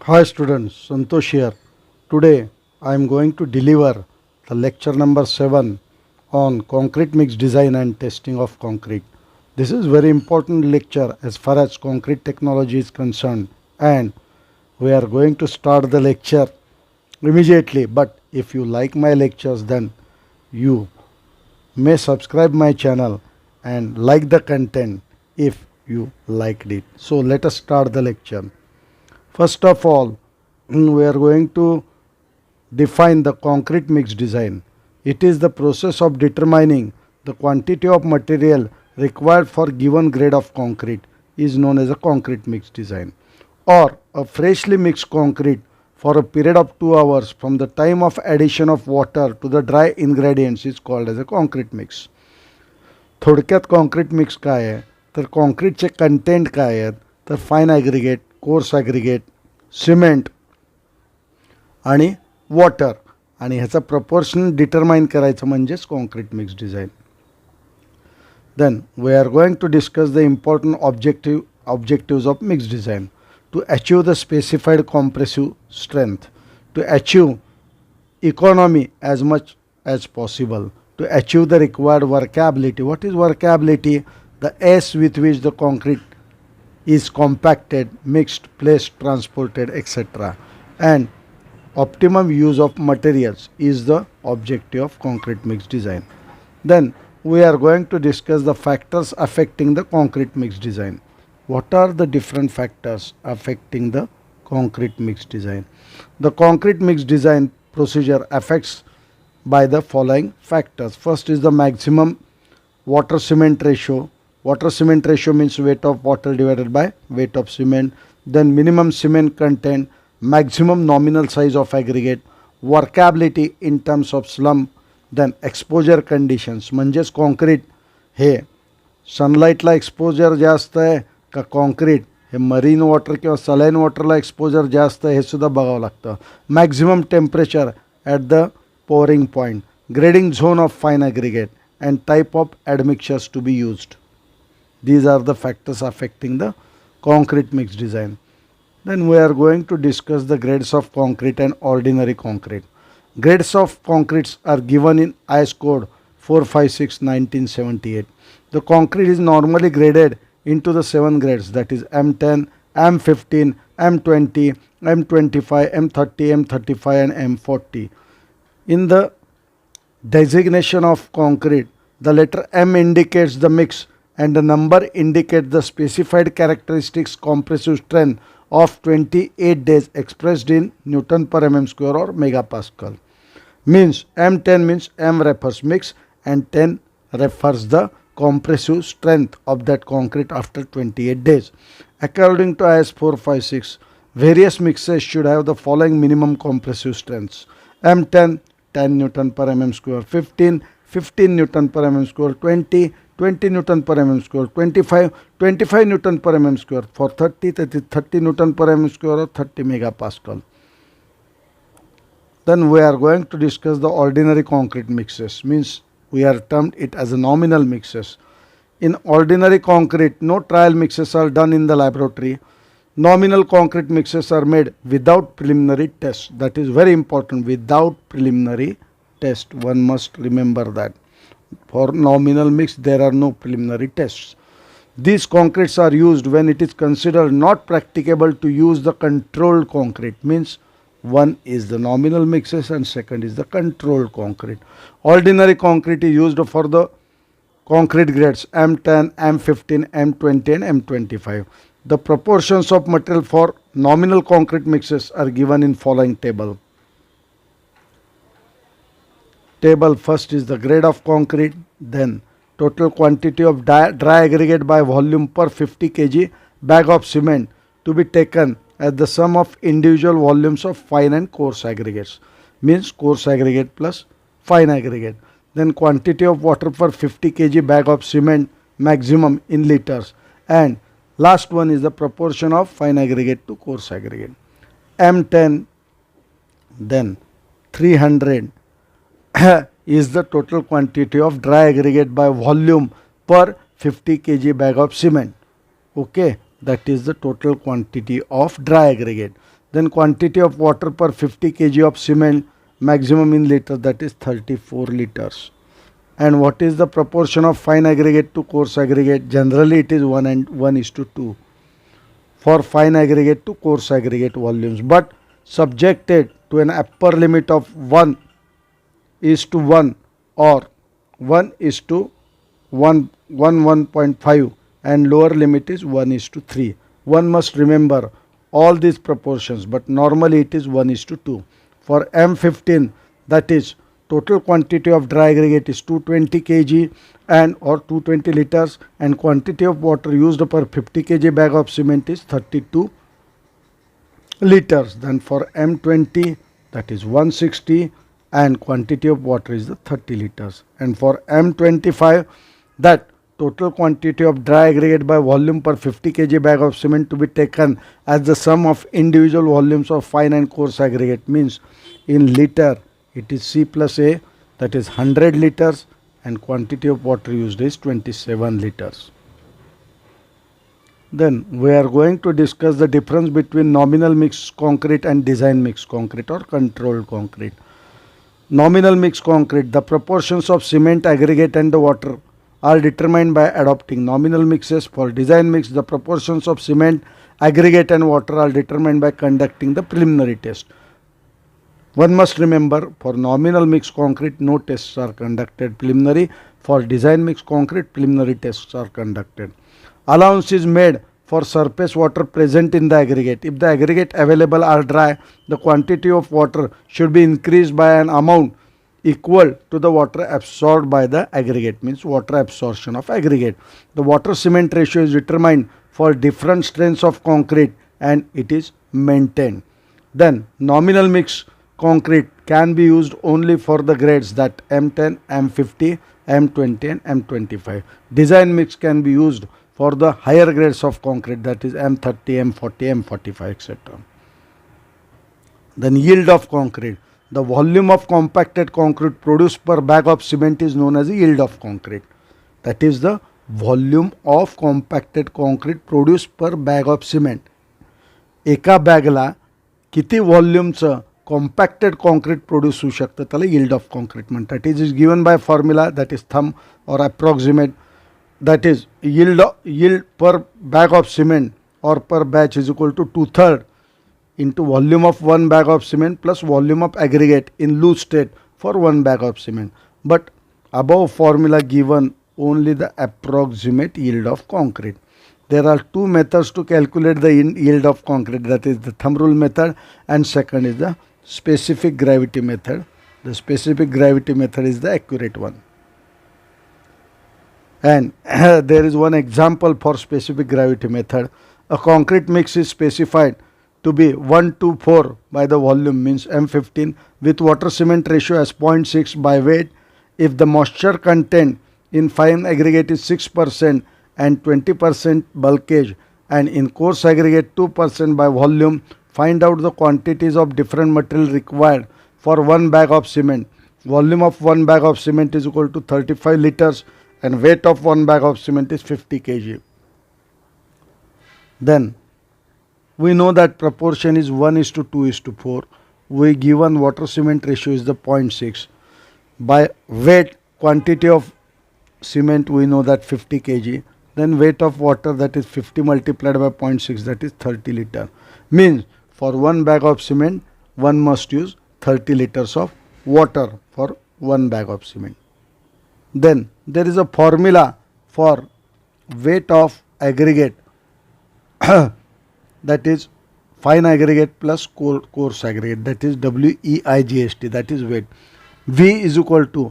Hi students, Santosh here. Today I am going to deliver the lecture number 7 on concrete mix design and testing of concrete. This is very important lecture as far as concrete technology is concerned, and we are going to start the lecture immediately. But if you like my lectures, then you may subscribe my channel and like the content if you liked it. So let us start the lecture. First of all, we are going to define the concrete mix design. It is the process of determining the quantity of material required for given grade of concrete is known as a concrete mix design, or a freshly mixed concrete for a period of 2 hours from the time of addition of water to the dry ingredients is called as a concrete mix. थोडक्यात concrete mix काय आहे तर कॉन्क्रीटचे content काय आहेत तर fine aggregate, coarse aggregate, cement आणि water, आणि ह्याचा प्रपोर्शन डिटरमाइन करायचं म्हणजेच concrete mix design. Then we are going to discuss the important objectives of mixed design. To achieve the specified compressive strength, to achieve economy as much as possible, to achieve the required workability. What is workability? The S with which the concrete is compacted, mixed, placed, transported, etc. And optimum use of materials is the objective of concrete mix design. Then we are going to discuss the factors affecting the concrete mix design. What are the different factors affecting the concrete mix design? The concrete mix design procedure affects by the following factors. First is the maximum water cement ratio. Water cement ratio means weight of water divided by weight of cement. Then minimum cement content, maximum nominal size of aggregate, workability in terms of slump. Then exposure conditions, म्हणजेच concrete हे सनलाईटला exposure जास्त आहे का concrete हे marine water किंवा saline वॉटरला exposure जास्त आहे हे सुद्धा बघावं लागतं. Maximum temperature at the pouring point, grading zone of fine aggregate and type of admixtures to be used. These are the factors affecting the concrete mix design. Then we are going to discuss the grades of concrete and ordinary concrete. Grades of concretes are given in IS code 456/1978. The concrete is normally graded into the 7 grades, that is M10, M15, M20, M25, M30, M35 and M40. In the designation of concrete, the letter M indicates the mix and the number indicates the specified characteristics compressive strength of 28 days expressed in Newton per mm square or megapascal. Means M10 means M refers mix and 10 refers the compressive strength of that concrete after 28 days. According to IS 456, various mixes should have the following minimum compressive strengths. M10 10 Newton per mm square, 15 Newton per mm square, 20 Newton per mm square, 25 Newton per mm square. For 30, that is 30 Newton per mm square or 30 megapascal. Then we are going to discuss the ordinary concrete mixes, means we are termed it as a nominal mixes. In ordinary concrete, no trial mixes are done in the laboratory. Nominal concrete mixes are made without preliminary test. That is very important, without preliminary test. One must remember that. For nominal mix, there are no preliminary tests. These concretes are used when it is considered not practicable to use the controlled concrete. Means one is the nominal mixes and second is the controlled concrete. Ordinary concrete is used for the concrete grades M10, M15, M20 and M25. The proportions of material for nominal concrete mixes are given in following table. Table first is the grade of concrete, then total quantity of dry aggregate by volume per 50 kg bag of cement to be taken as the sum of individual volumes of fine and coarse aggregates, means coarse aggregate plus fine aggregate. Then quantity of water per 50 kg bag of cement maximum in liters, and last one is the proportion of fine aggregate to coarse aggregate. M10, then 300 is the total quantity of dry aggregate by volume per 50 kg bag of cement. Okay, that is the total quantity of dry aggregate. Then quantity of water per 50 kg of cement, maximum in liters, that is 34 liters. And what is the proportion of fine aggregate to coarse aggregate? Generally it is 1:2 for fine aggregate to coarse aggregate volumes, but subjected to an upper limit of 1:1 or 1:1.5 and lower limit is 1:3. One must remember all these proportions, but normally it is 1:2. For M15, that is total quantity of dry aggregate is 220 kg and or 220 liters, and quantity of water used per 50 kg bag of cement is 32 liters. Then for M20, that is 160 and quantity of water is the 30 liters. And for M25, that total quantity of dry aggregate by volume per 50 kg bag of cement to be taken as the sum of individual volumes of fine and coarse aggregate, means in liter it is C plus A, that is 100 liters, and quantity of water used is 27 liters. Then we are going to discuss the difference between nominal mixed concrete and design mixed concrete or controlled concrete. Nominal mixed concrete, the proportions of cement, aggregate and the water are determined by adopting nominal mixes. For design mix, the proportions of cement, aggregate and water are determined by conducting the preliminary test. One must remember, for nominal mixed concrete no tests are conducted preliminary. For design mixed concrete, preliminary tests are conducted. Allowance is made for surface water present in the aggregate. If the aggregate available are dry, the quantity of water should be increased by an amount equal to the water absorbed by the aggregate, means water absorption of aggregate. The water cement ratio is determined for different strengths of concrete and it is maintained. Then nominal mix concrete can be used only for the grades that M10, M50, M20 and M25. Design mix can be used for the higher grades of concrete, that is M30, M40, M45, etc. Then yield of concrete. The volume of compacted concrete produced per bag of cement is known as the yield of concrete. That is the volume of compacted concrete produced per bag of cement. एका बॅगला किती व्हॉल्यूमचं compacted concrete produce होऊ शकतं त्याला yield of concrete म्हणतात. It is given by formula that is thumb और approximate, that is yield per bag of cement or per batch is equal to 2/3 into volume of one bag of cement plus volume of aggregate in loose state for one bag of cement. But above formula given only the approximate yield of concrete. There are two methods to calculate the yield of concrete, that is the thumb rule method and second is the specific gravity method. The specific gravity method is the accurate one. And there is one example for specific gravity method. A concrete mix is specified to be 1:4 by the volume, means M15, with water cement ratio as 0.6 by weight. If the moisture content in fine aggregate is 6% and 20% bulkage and in coarse aggregate 2% by volume, find out the quantities of different material required for one bag of cement. Volume of one bag of cement is equal to 35 liters and weight of one bag of cement is 50 kg. Then we know that proportion is 1:2:4. We given water cement ratio is the 0.6. By weight quantity of cement we know that 50 kg. Then weight of water, that is 50 multiplied by 0.6, that is 30 liter. Means for one bag of cement one must use 30 liters of water for one bag of cement. Then there is a formula for weight of aggregate that is fine aggregate plus coarse aggregate, that is WEIGST, that is weight. V is equal to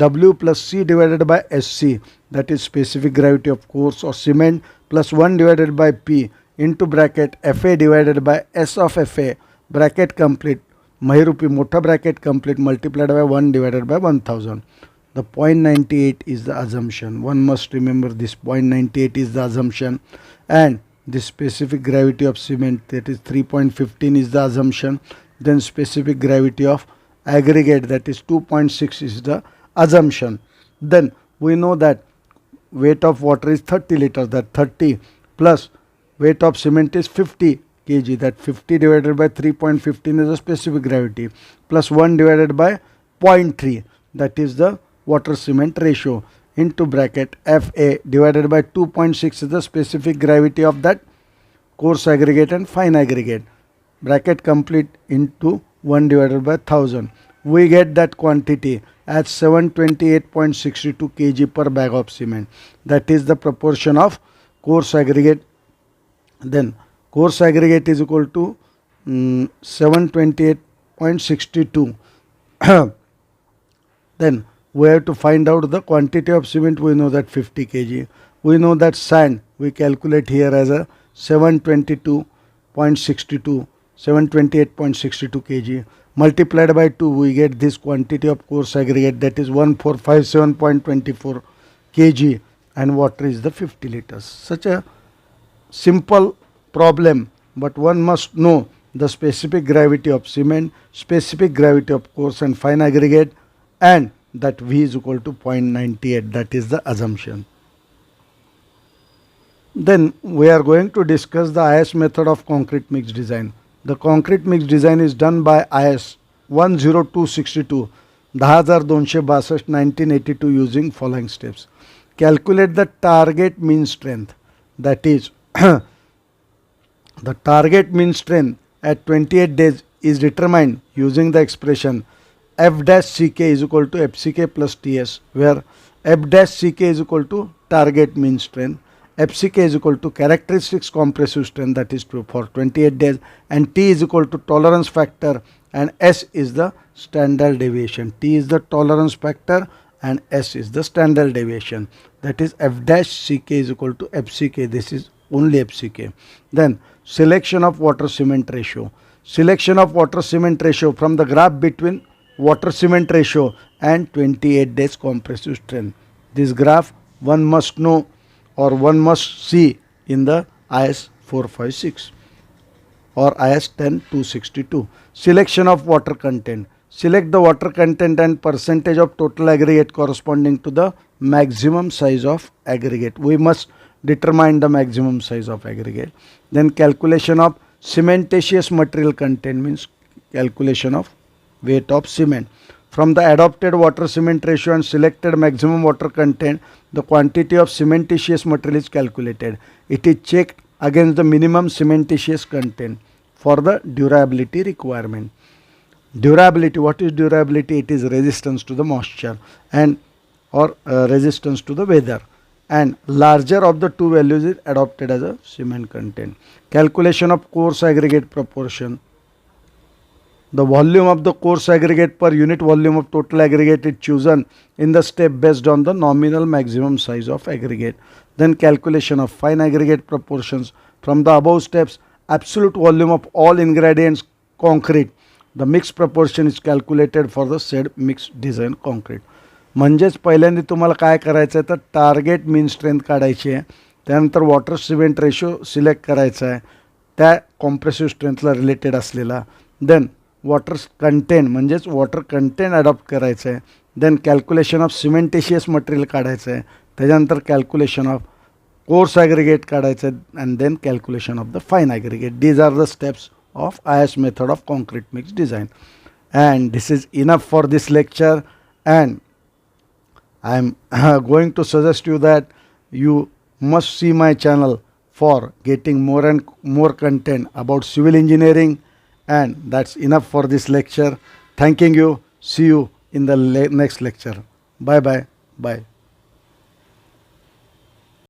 W plus C divided by SC, that is specific gravity of coarse or cement, plus 1 divided by P into bracket FA divided by S of FA bracket complete महिरूपी मोठा bracket complete multiplied by 1 divided by 1000. The 0.98 is the assumption. One must remember this 0.98 is the assumption, and the specific gravity of cement, that is 3.15 is the assumption. Then specific gravity of aggregate, that is 2.6 is the assumption. Then we know that weight of water is 30 liters, that 30 plus weight of cement is 50 kg, that 50 divided by 3.15 is the specific gravity, plus 1 divided by 0.3, that is the water cement ratio, into bracket Fa divided by 2.6 is the specific gravity of that coarse aggregate and fine aggregate, bracket complete, into 1 divided by 1000. We get that quantity as 728.62 kg per bag of cement. That is the proportion of coarse aggregate. Then coarse aggregate is equal to 728.62. Then we have to find out the quantity of cement. We know that 50 kg. We know that sand we calculate here as a 728.62 kg. Multiplied by 2, we get this quantity of coarse aggregate, that is 1457.24 kg, and water is the 50 liters. Such a simple problem, but one must know the specific gravity of cement, specific gravity of coarse and fine aggregate, and that V is equal to 0.98. That is the assumption. Then we are going to discuss the IS method of concrete mix design. The concrete mix design is done by IS 10262 10262 1982 using following steps. Calculate the target mean strength, that is the target mean strength at 28 days is determined using the expression F dash CK is equal to FCK plus TS, where F dash CK is equal to target mean strength, FCK is equal to characteristics compressive strength, that is true for 28 days, and T is equal to tolerance factor, and S is the standard deviation. T is the tolerance factor and S is the standard deviation, that is F dash CK is equal to FCK. This is only FCK. Then selection of water cement ratio. Selection of water cement ratio from the graph between water cement ratio and 28 days compressive strength. This graph one must know or one must see in the IS 456 or IS 10262. Selection of water content. Select the water content and percentage of total aggregate corresponding to the maximum size of aggregate. We must determine the maximum size of aggregate. Then calculation of cementitious material content, means calculation of weight of cement. From the adopted water cement ratio and selected maximum water content, the quantity of cementitious material is calculated. It is checked against the minimum cementitious content for the durability requirement. Durability, what is durability? It is resistance to the moisture and or resistance to the weather, and larger of the two values is adopted as a cement content. Calculation of coarse aggregate proportion. The volume of the coarse aggregate per unit volume of total aggregate is chosen in the step based on the nominal maximum size of aggregate. Then calculation of fine aggregate proportions. From the above steps, absolute volume of all ingredients concrete, the mixed proportion is calculated for the said mixed design concrete. म्हणजेच पहिल्यांदा तुम्हाला काय करायचं आहे तर target mean strength काढायची आहे, त्यानंतर वॉटर सिमेंट रेशो सिलेक्ट करायचा आहे त्या कॉम्प्रेसिव्ह स्ट्रेंथला रिलेटेड असलेला, देन वॉटर कंटेंट म्हणजेच वॉटर कंटेंट अडॉप्ट करायचं आहे, then calculation of cementitious material काढायचं आहे, त्याच्यानंतर कॅल्क्युलेशन ऑफ कोर्स ॲग्रिगेट काढायचं आहे, and then calculation of the fine aggregate. These are the steps of IS method of concrete mix design. And this is enough for this lecture, and I am going to suggest you that you must see my channel for getting more and more content about civil engineering. And that's enough for this lecture. Thanking you. See you in the next lecture. Bye bye.